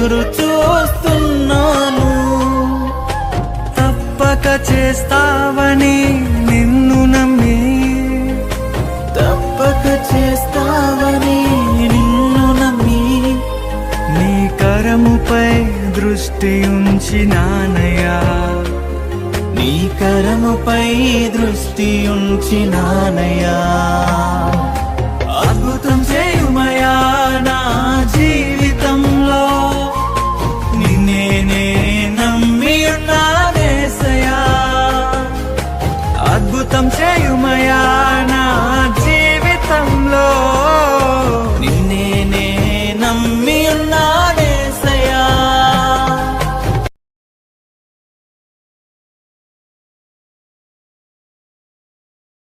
ఎదురు చూస్తున్నాను. తప్పక చేస్తావని నిన్ను నమ్మి, తప్పక చేస్తావని నిన్ను నమ్మి, నీ కరముపై దృష్టి ఉంచినానయ్యా, నీ కరముపై దృష్టి ఉంచినానయ్యా. అద్భుతం చేయుమయా నా జీవితంలో, నిన్నే నే నమ్మి ఉన్నానేసయ్యా. అద్భుతం చేయుమయా నా జీవితంలో,